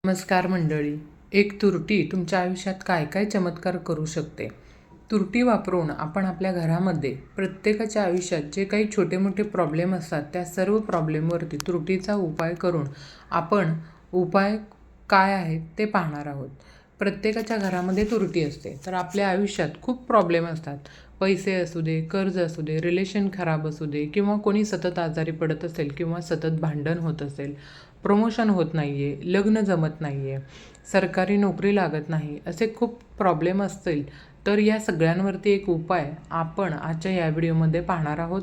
नमस्कार मंडळी. एक तुरटी तुमच्या आयुष्यात काय काय चमत्कार करू शकते. तुरटी वापरून आपण आपल्या घरामध्ये प्रत्येकाच्या आयुष्यात जे काही छोटे मोठे प्रॉब्लेम असतात त्या सर्व प्रॉब्लेमवरती तुरटीचा उपाय करून आपण उपाय काय आहेत ते पाहणार आहोत. प्रत्येकाच्या घरामध्ये तुरटी असते, तर आपल्या आयुष्यात खूप प्रॉब्लेम असतात. पैसे असू दे, कर्ज असू दे, रिलेशन खराब असू दे, किंवा कोणी सतत आजारी पडत असेल किंवा सतत भांडण होत असेल, प्रमोशन होत नाही आहे, लग्न जमत नाही आहे, सरकारी नोकरी लागत नाही, असे खूप प्रॉब्लेम असतील, तर या सगळ्यांवरती एक उपाय आपण आजच्या या व्हिडिओमध्ये पाहणार आहोत.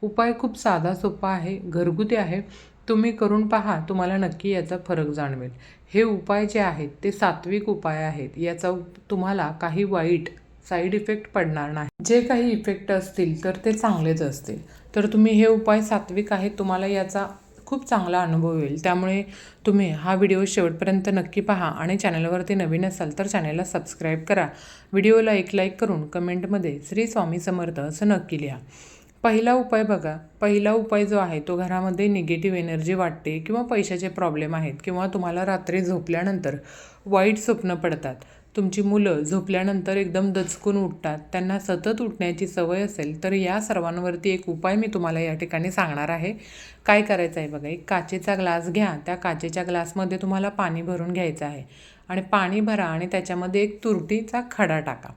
उपाय खूप साधा सोपा आहे, घरगुती आहे. तुम्ही करून पहा, तुम्हाला नक्की याचा फरक जाणवेल. हे उपाय जे आहेत ते सात्विक उपाय आहेत. याचा तुम्हाला काही वाईट साईड इफेक्ट पडणार नाही. जे काही इफेक्ट असतील तर ते चांगलेच असतील. तर तुम्ही हे उपाय सात्विक आहेत, तुम्हाला याचा खूप चांगला अनुभव येईल. त्यामुळे तुम्ही हा व्हिडिओ शेवटपर्यंत नक्की पहा आणि चॅनलवरती नवीन असाल तर चॅनलला सबस्क्राईब करा. व्हिडिओला एक लाईक करून कमेंटमध्ये श्री स्वामी समर्थ असं नक्की लिहा. पहिला उपाय बघा. पहिला उपाय जो आहे तो घरामध्ये निगेटिव्ह एनर्जी वाटते किंवा पैशाचे प्रॉब्लेम आहेत किंवा तुम्हाला रात्री झोपल्यानंतर वाईट स्वप्न पडतात. तुमची मुलं झोपल्यानंतर एकदम दचकून उठतात, त्यांना सतत उठण्याची सवय असेल, तर या सर्वांवरती एक उपाय मी तुम्हाला या ठिकाणी सांगणार आहे. काय करायचं आहे बघा. एक काचेचा ग्लास घ्या. त्या काचेच्या ग्लासमध्ये तुम्हाला पाणी भरून घ्यायचं आहे आणि पाणी भरा आणि त्याच्यामध्ये एक तुरटीचा खडा टाका.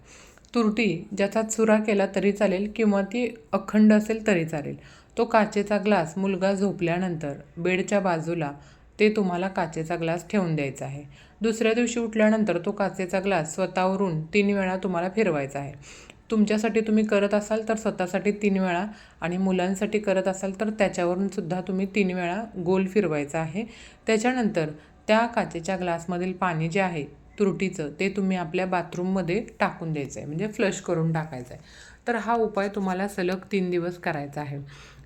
तुरटी ज्याचा चुरा केला तरी चालेल किंवा ती अखंड असेल तरी चालेल. तो काचेचा ग्लास मुलगा झोपल्यानंतर बेडच्या बाजूला ते तुम्हाला काचेचा ग्लास ठेवून द्यायचा आहे. दुसऱ्या दिवशी उठल्यानंतर तो काचेचा ग्लास स्वतःवरून 3 वेळा तुम्हाला फिरवायचा आहे. तुमच्यासाठी तुम्ही करत असाल तर स्वतःसाठी 3 वेळा आणि मुलांसाठी करत असाल तर त्याच्यावरून सुद्धा तुम्ही 3 वेळा गोल फिरवायचा आहे. त्याच्यानंतर त्या काचेच्या ग्लासमधील पाणी जे आहे तुरटीचं ते तुम्ही आपल्या बाथरूममध्ये टाकून द्यायचं आहे, म्हणजे फ्लश करून टाकायचं आहे. तर हा उपाय तुम्हाला सलग 3 दिवस करायचा आहे.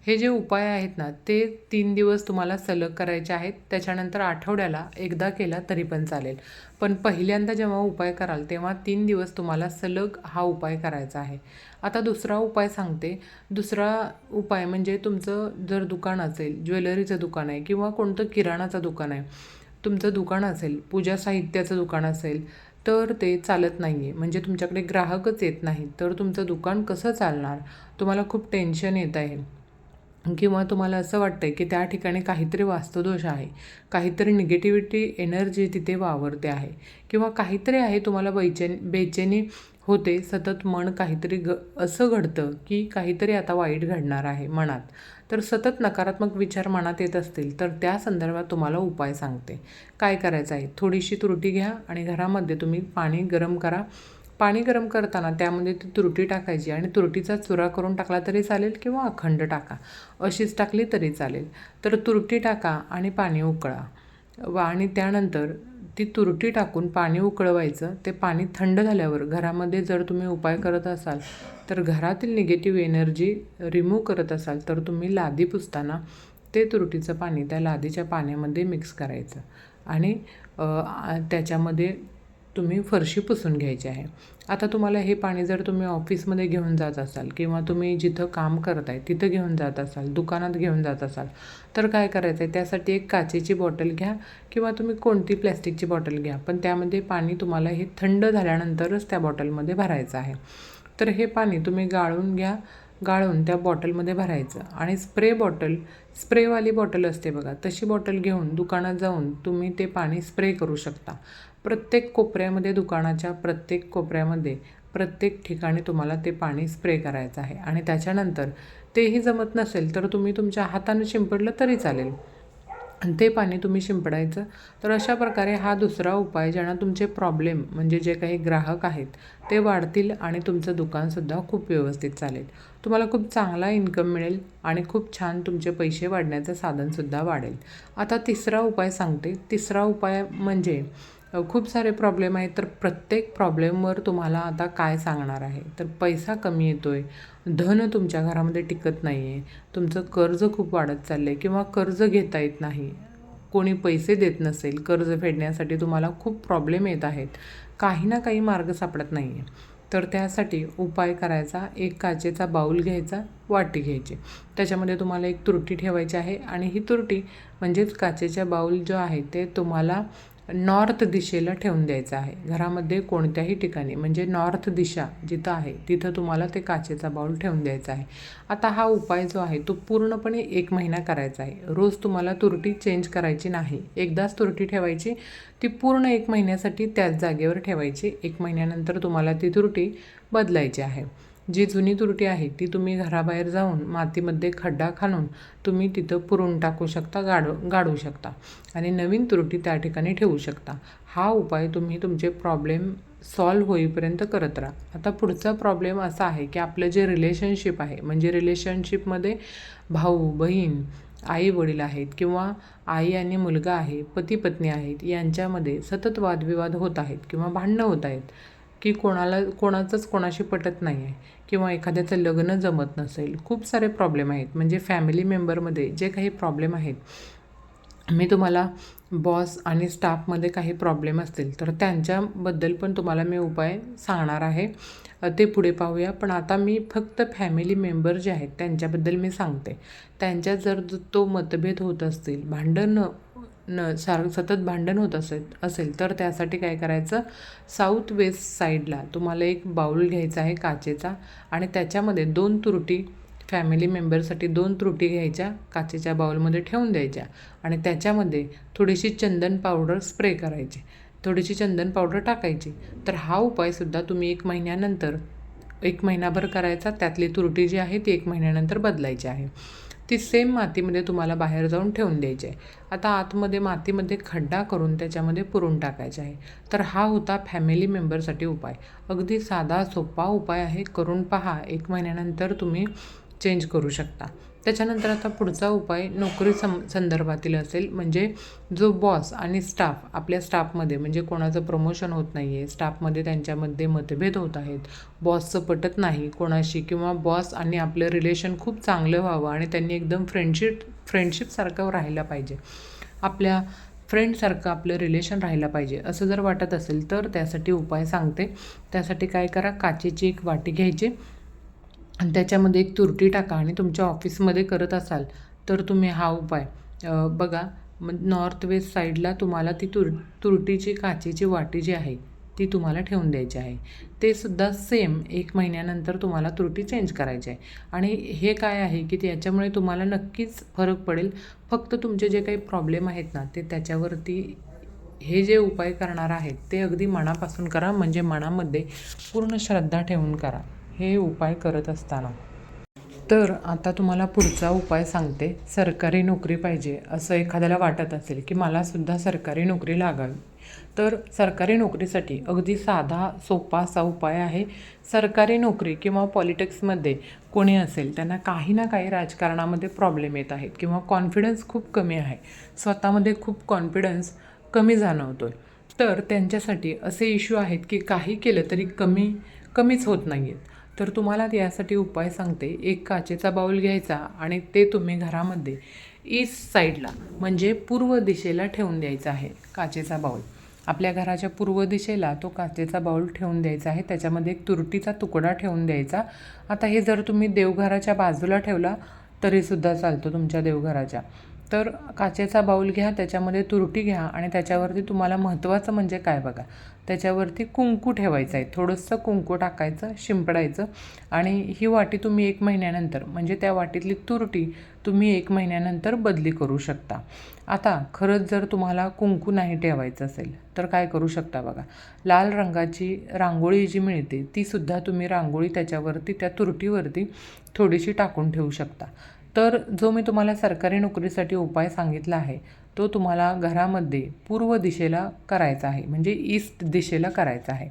हे जे उपाय आहेत ना ते 3 दिवस तुम्हाला सलग करायचे आहेत. त्याच्यानंतर आठवड्याला एकदा केला तरी पण चालेल. पण पहिल्यांदा जेव्हा उपाय कराल तेव्हा 3 दिवस तुम्हाला सलग हा उपाय करायचा आहे. आता दुसरा उपाय सांगते. दुसरा उपाय म्हणजे तुमचं जर दुकान असेल, ज्वेलरीचं दुकान आहे किंवा कोणतं किराणाचं दुकान आहे, तुमचं दुकान असेल, पूजा साहित्याचं दुकान असेल, तर ते चालत नाही आहे, म्हणजे तुमच्याकडे ग्राहकच येत नाही, तर तुमचं दुकान कसं चालणार? तुम्हाला खूप टेन्शन येत आहे किंवा तुम्हाला असं वाटतं आहे की त्या ठिकाणी काहीतरी वास्तुदोष आहे, काहीतरी निगेटिव्हिटी एनर्जी तिथे वावरते आहे किंवा काहीतरी आहे, तुम्हाला बेचैनी होते, सतत मन काहीतरी असं घडतं की काहीतरी आता वाईट घडणार आहे मनात. तर सतत नकारात्मक विचार मनात येत असतील तर त्या संदर्भात तुम्हाला उपाय सांगते. काय करायचं आहे, थोडीशी तुरटी घ्या आणि घरामध्ये तुम्ही पाणी गरम करा. पाणी गरम करताना त्यामध्ये ती तुरटी टाकायची आणि तुरटीचा चुरा करून टाकला तरी चालेल किंवा अखंड टाका, अशीच टाकली तरी चालेल. तर तुरटी टाका आणि पाणी उकळा आणि त्यानंतर ती तुरटी टाकून पाणी उकळवायचं. ते पाणी थंड झाल्यावर घरामध्ये जर तुम्ही उपाय करत असाल तर घरातील निगेटिव्ह एनर्जी रिमूव्ह करत असाल तर तुम्ही लादी पुसताना ते तुरटीचं पाणी त्या लादीच्या पाण्यामध्ये मिक्स करायचं आणि त्याच्यामध्ये तुम्ही फरशी पुसून घ्यायची आहे. आता तुम्हाला हे पाणी जर तुम्ही ऑफिसमध्ये घेऊन जात असाल किंवा तुम्ही जिथं काम करताय तिथं घेऊन जात असाल, दुकानात घेऊन जात असाल, तर काय करायचं आहे, त्यासाठी एक काचेची बॉटल घ्या किंवा तुम्ही कोणती प्लॅस्टिकची बॉटल घ्या, पण त्यामध्ये पाणी तुम्हाला हे थंड झाल्यानंतरच त्या बॉटलमध्ये भरायचं आहे. तर हे पाणी तुम्ही गाळून घ्या. गाळून त्या बॉटलमध्ये भरायचं आणि स्प्रेवाली बॉटल असते बघा, तशी बॉटल घेऊन दुकानात जाऊन तुम्ही ते पाणी स्प्रे करू शकता. प्रत्येक कोपऱ्यामध्ये, दुकानाच्या प्रत्येक कोपऱ्यामध्ये, प्रत्येक ठिकाणी तुम्हाला ते पाणी स्प्रे करायचं आहे आणि त्याच्यानंतर तेही जमत नसेल तर तुम्ही तुमच्या हाताने शिंपडलं तरी चालेल. ते पाणी तुम्ही शिंपडायचं. तर अशा प्रकारे हा दुसरा उपाय, ज्यांना तुमचे प्रॉब्लेम म्हणजे जे काही ग्राहक आहेत ते वाढतील आणि तुमचं दुकानसुद्धा खूप व्यवस्थित चालेल. तुम्हाला खूप चांगला इन्कम मिळेल आणि खूप छान तुमचे पैसे वाढण्याचं साधनसुद्धा वाढेल. आता तिसरा उपाय सांगते. तिसरा उपाय म्हणजे खूप सारे प्रॉब्लेम आहेत, तर प्रत्येक प्रॉब्लेमवर तुम्हाला आता काय सांगणार आहे, तर पैसा कमी येतो आहे, धन तुमच्या घरामध्ये टिकत नाही आहे, तुमचं कर्ज खूप वाढत चाललं आहे किंवा कर्ज घेता येत नाही, कोणी पैसे देत नसेल, कर्ज फेडण्यासाठी तुम्हाला खूप प्रॉब्लेम येत आहेत, काही ना काही मार्ग सापडत नाही आहे, तर त्यासाठी उपाय करायचा. एक काचेचा बाऊल घ्यायचा, वाटी घ्यायची, त्याच्यामध्ये तुम्हाला एक तुरटी ठेवायची आहे आणि ही तुरटी म्हणजेच काचेच्या बाऊल जो आहे ते तुम्हाला नॉर्थ दिशेला ठेवून द्यायचा आहे. घरामध्ये कोणत्याही ठिकाणी म्हणजे नॉर्थ दिशा जिथं आहे तिथं तुम्हाला ते काचेचा बाऊल ठेवून द्यायचा आहे. आता हा उपाय जो आहे तो पूर्णपणे 1 महिना करायचा आहे. रोज तुम्हाला तुरटी चेंज करायची नाही. एकदाच तुरटी ठेवायची, ती पूर्ण 1 महिन्यासाठी त्याच जागेवर ठेवायची. 1 महिन्यानंतर तुम्हाला ती तुरटी बदलायची आहे. जी जुनी तुरटी आहे ती तुम्ही घराबाहेर जाऊन मातीमध्ये खड्डा खणून तुम्ही तिथं पुरून टाकू शकता, गाडू शकता आणि नवीन तुरटी त्या ठिकाणी ठेवू शकता. हा उपाय तुम्ही तुमचे प्रॉब्लेम सॉल्व्ह होईपर्यंत करत राहा. आता पुढचा प्रॉब्लेम असा आहे की आपलं जे रिलेशनशिप आहे म्हणजे रिलेशनशिपमध्ये भाऊ बहीण आई वडील आहेत किंवा आई आणि मुलगा आहे, पती पत्नी आहेत, यांच्यामध्ये सतत वादविवाद होत आहेत किंवा भांडणं होत आहेत की कोणाचंच कोणाशी पटत नाही आहे किंवा एखाद्याचं लग्न जमत नसेल. खूप सारे प्रॉब्लेम आहेत. म्हणजे फॅमिली मेंबरमध्ये जे काही प्रॉब्लेम आहेत, मी तुम्हाला बॉस आणि स्टाफमध्ये काही प्रॉब्लेम असतील तर त्यांच्याबद्दल पण तुम्हाला मी उपाय सांगणार आहे. ते पुढे पाहूया. पण आता मी फक्त फॅमिली मेंबर जे आहेत त्यांच्याबद्दल मी सांगते. त्यांच्यात जर तो मतभेद होत असतील, सतत भांडण होत असेल तर त्यासाठी काय करायचं, साऊथ वेस्ट साईडला तुम्हाला एक बाऊल घ्यायचा आहे काचेचा आणि त्याच्यामध्ये 2 तुरटी फॅमिली मेंबरसाठी 2 तुरटी घ्यायच्या, काचेच्या बाऊलमध्ये ठेवून द्यायच्या आणि त्याच्यामध्ये थोडीशी चंदन पावडर स्प्रे करायची, थोडीशी चंदन पावडर टाकायची. तर हा उपायसुद्धा तुम्ही 1 महिन्यानंतर 1 महिनाभर करायचा. त्यातली तुरटी जी आहे ती 1 महिन्यानंतर बदलायची आहे. ती सेम मातीमध्ये तुम्हाला बाहेर जाऊन ठेवून द्यायची आहे. आता आतमध्ये मातीमध्ये खड्डा करून त्याच्यामध्ये पुरून टाकायचे आहे. तर हा होता फॅमिली मेंबरसाठी उपाय. अगदी साधा सोपा उपाय आहे. करून पहा. 1 महिन्यानंतर तुम्ही चेंज करू शकता. त्याच्यानंतर आता पुढचा उपाय नोकरी संदर्भातील असेल. म्हणजे जो बॉस आणि स्टाफ, आपल्या स्टाफमध्ये म्हणजे कोणाचं प्रमोशन होत नाही आहे, स्टाफमध्ये त्यांच्यामध्ये मतभेद होत आहेत, बॉसचं पटत नाही कोणाशी किंवा बॉस आणि आपलं रिलेशन खूप चांगलं व्हावं आणि त्यांनी एकदम फ्रेंडशिपसारखं राहायला पाहिजे, आपल्या फ्रेंडसारखं आपलं रिलेशन राहायला पाहिजे असं जर वाटत असेल तर त्यासाठी उपाय सांगते. त्यासाठी काय करा, काचेची एक वाटी घ्यायची आणि त्याच्यामध्ये एक तुरटी टाका आणि तुमच्या ऑफिसमध्ये करत असाल तर तुम्ही हा उपाय बघा. नॉर्थ वेस्ट साईडला तुम्हाला ती तुरटीची काचेची वाटी जी आहे ती तुम्हाला ठेवून द्यायची आहे. ते सुद्धा सेम 1 महिन्यानंतर तुम्हाला तुरटी चेंज करायची आहे. आणि हे काय आहे की याच्यामुळे तुम्हाला नक्कीच फरक पडेल. फक्त तुमचे जे काही प्रॉब्लेम आहेत ना ते त्याच्यावरती हे जे उपाय करणार आहेत ते अगदी मनापासून करा. म्हणजे मनामध्ये पूर्ण श्रद्धा ठेवून करा हे उपाय करत असताना. तर आता तुम्हाला पुढचा उपाय सांगते. सरकारी नोकरी पाहिजे असं एखाद्याला वाटत असेल की मलासुद्धा सरकारी नोकरी लागावी, तर सरकारी नोकरीसाठी अगदी साधा सोपा असा उपाय आहे. सरकारी नोकरी किंवा पॉलिटिक्समध्ये कोणी असेल त्यांना काही ना काही राजकारणामध्ये प्रॉब्लेम येत आहेत किंवा कॉन्फिडन्स खूप कमी आहे, स्वतःमध्ये खूप कॉन्फिडन्स कमी जाणवतो आहे. तर त्यांच्यासाठी असे इश्यू आहेत की काही केलं तरी कमीच होत नाही आहेत. तर तुम्हाला यासाठी उपाय सांगते. एक काचेचा बाऊल घ्यायचा आणि ते तुम्ही घरामध्ये ईस्ट साईडला म्हणजे पूर्व दिशेला ठेवून द्यायचा आहे. काचेचा बाऊल आपल्या घराच्या पूर्व दिशेला तो काचेचा बाऊल ठेवून द्यायचा आहे. त्याच्यामध्ये एक तुरटीचा तुकडा ठेवून द्यायचा. आता हे जर तुम्ही देवघराच्या बाजूला ठेवला तरीसुद्धा चालतो तुमच्या देवघराच्या. तर काचेचा बाऊल घ्या, त्याच्यामध्ये तुरटी घ्या आणि त्याच्यावरती तुम्हाला महत्त्वाचं म्हणजे काय बघा, त्याच्यावरती कुंकू ठेवायचं आहे. थोडंसं कुंकू टाकायचं, शिंपडायचं आणि ही वाटी तुम्ही 1 महिन्यानंतर म्हणजे त्या वाटीतली तुरटी तुम्ही 1 महिन्यानंतर बदली करू शकता. आता खरंच जर तुम्हाला कुंकू नाही ठेवायचं असेल तर काय करू शकता बघा, लाल रंगाची रांगोळी जी मिळते तीसुद्धा तुम्ही रांगोळी त्याच्यावरती त्या तुरटीवरती थोडीशी टाकून ठेवू शकता. तर जो मी तुम्हाला सरकारी नोकरीसाठी उपाय सांगितला आहे तो तुम्हाला घरामध्ये पूर्व दिशेला करायचा आहे, म्हणजे ईस्ट दिशेला करायचा आहे.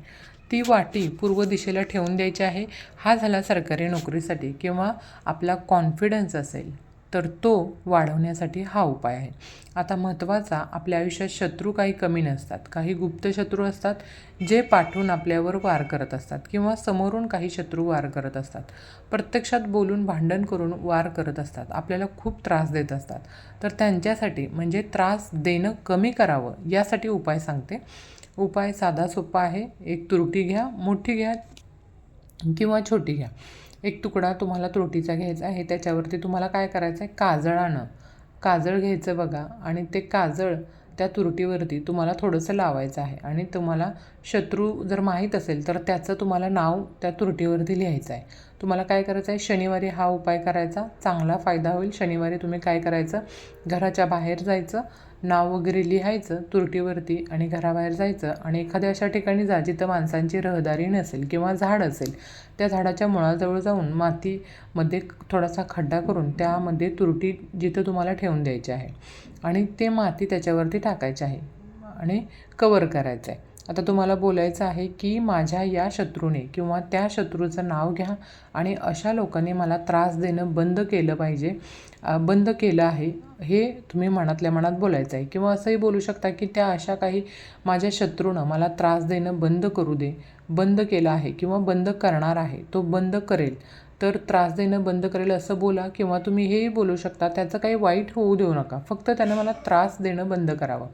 ती वाटी पूर्व दिशेला ठेवून द्यायची आहे. हा झाला सरकारी नोकरीसाठी किंवा आपला कॉन्फिडन्स असेल तर तो वाढवण्यासाठी हा उपाय आहे. आता महत्त्वाचा, आपल्या आयुष्यात शत्रू काही कमी नसतात. काही गुप्त शत्रू असतात जे पाठवून आपल्यावर वार करत असतात किंवा समोरून काही शत्रू वार करत असतात. प्रत्यक्षात बोलून भांडण करून वार करत असतात, आपल्याला खूप त्रास देत असतात. तर त्यांच्यासाठी म्हणजे त्रास देणं कमी करावं यासाठी उपाय सांगते. उपाय साधा सोपा आहे. एक तुरटी घ्या, मोठी घ्या किंवा छोटी घ्या. एक तुकडा तुम्हाला तुरटीचा घ्यायचा आहे. त्याच्यावरती तुम्हाला काय करायचं आहे, काजळ घ्यायचं बघा आणि ते काजळ त्या तुरटीवरती तुम्हाला थोडंसं लावायचं आहे आणि तुम्हाला शत्रू जर माहीत असेल तर त्याचं तुम्हाला नाव त्या तुरटीवरती लिहायचं आहे. तुम्हाला काय करायचं आहे, शनिवारी हा उपाय करायचा, चांगला फायदा होईल. शनिवारी तुम्ही काय करायचं, घराच्या बाहेर जायचं, नाव वगैरे लिहायचं तुरटीवरती आणि घराबाहेर जायचं आणि एखाद्या अशा ठिकाणी जा जिथं माणसांची रहदारी नसेल किंवा झाड असेल. त्या झाडाच्या मुळाजवळ जाऊन मातीमध्ये थोडासा खड्डा करून त्यामध्ये तुरटी जिथं तुम्हाला ठेवून द्यायची आहे आणि ते माती त्याच्यावरती टाकायची आहे आणि कवर करायचं आहे. आता तुम्हाला बोलायचं आहे की माझ्या या शत्रूने किंवा त्या शत्रूचं नाव घ्या आणि अशा लोकांनी मला त्रास देणं बंद केलं पाहिजे, बंद केलं आहे, हे तुम्ही मनातल्या मनात बोलायचं आहे. किंवा असंही बोलू शकता की त्या अशा काही माझ्या शत्रूनं मला त्रास देणं बंद करू दे, बंद केलं आहे किंवा बंद करणार आहे, तो बंद करेल, तर त्रास देणं बंद करेल असं बोला. किंवा तुम्ही हेही बोलू शकता त्याचं काही वाईट होऊ देऊ नका, फक्त त्यानं मला त्रास देणं बंद करावं,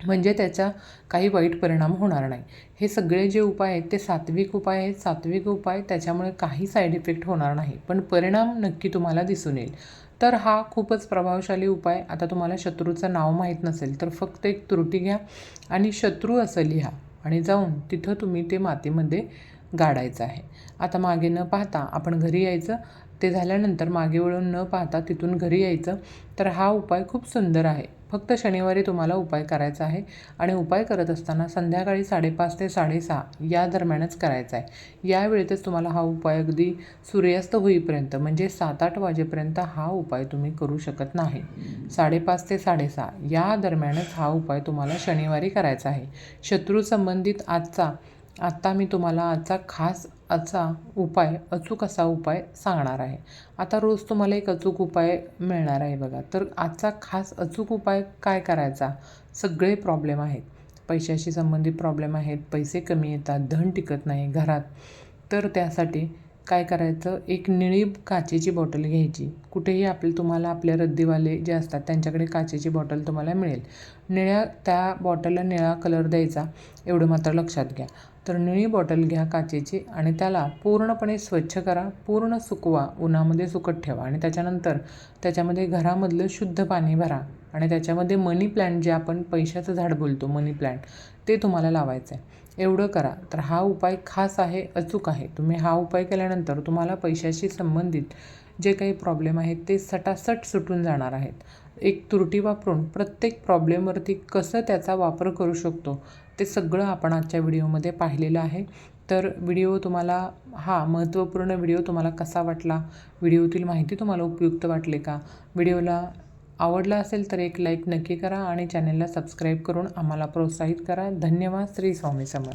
म्हणजे त्याचा काही वाईट परिणाम होणार नाही. हे सगळे जे उपाय आहेत ते सात्विक उपाय आहेत. सात्विक उपाय त्याच्यामुळे काही साईड इफेक्ट होणार नाही, पण परिणाम नक्की तुम्हाला दिसून येईल. तर हा खूपच प्रभावशाली उपाय. आता तुम्हाला शत्रूचं नाव माहीत नसेल तर फक्त एक तुरटी घ्या आणि शत्रू असं लिहा आणि जाऊन तिथं तुम्ही ते मातीमध्ये गाडायचं आहे. आता मागे न पाहता आपण घरी यायचं. ते झाल्यानंतर मागे वळून न पाहता तिथून घरी यायचं. तर हा उपाय खूप सुंदर आहे. फक्त शनिवारी तुम्हाला उपाय करायचा आहे आणि उपाय करत असताना संध्याकाळी 5:30 ते 6:30 या दरम्यानच करायचा आहे. या वेळेतच तुम्हाला हा उपाय अगदी सूर्यास्त होईपर्यंत म्हणजे 7-8 वाजेपर्यंत हा उपाय तुम्ही करू शकत नाही. 5:30 ते 6:30 या दरम्यानच हा उपाय तुम्हाला शनिवारी करायचा आहे. शत्रू संबंधित आत्ता मी तुम्हाला आजचा खास असा उपाय, अचूक असा उपाय सांगणार आहे. आता रोज तुम्हाला एक अचूक उपाय मिळणार आहे बघा. तर आजचा खास अचूक उपाय काय करायचा, सगळे प्रॉब्लेम आहेत, पैशाशी संबंधित प्रॉब्लेम आहेत, पैसे कमी येतात, धन टिकत नाही घरात, तर त्यासाठी काय करायचं, एक निळी काचेची बॉटल घ्यायची. कुठेही तुम्हाला आपल्या रद्दीवाले जे असतात त्यांच्याकडे काचेची बॉटल तुम्हाला मिळेल. त्या बॉटलला निळा कलर द्यायचा, एवढं मात्र लक्षात घ्या. तर निळी बॉटल घ्या काचेची आणि त्याला पूर्णपणे स्वच्छ करा, पूर्ण सुकवा, उन्हामध्ये सुकत ठेवा आणि त्याच्यानंतर त्याच्यामध्ये घरामधलं शुद्ध पाणी भरा आणि त्याच्यामध्ये मनी प्लॅन्ट, जे आपण पैशाचं झाड बोलतो मनी प्लॅन्ट, ते तुम्हाला लावायचं आहे. एवढं करा. तर हा उपाय खास आहे, अचूक आहे. तुम्ही हा उपाय केल्यानंतर तुम्हाला पैशाशी संबंधित जे काही प्रॉब्लेम आहेत ते सटासट सुटून जाणार आहेत. एक तुरटी वापरून प्रत्येक प्रॉब्लेमवरती कसं त्याचा वापर करू शकतो ते सगळं आपण आजच्या व्हिडिओमध्ये पाहिलेलं आहे. तर व्हिडिओ तुम्हाला, हा महत्त्वपूर्ण व्हिडिओ तुम्हाला कसा वाटला, व्हिडिओतील माहिती तुम्हाला उपयुक्त वाटले का, व्हिडिओला आवडला असेल तर एक लाईक नक्की करा आणि चॅनलला सबस्क्राईब करून आम्हाला प्रोत्साहित करा. धन्यवाद. श्री स्वामी समर्थ.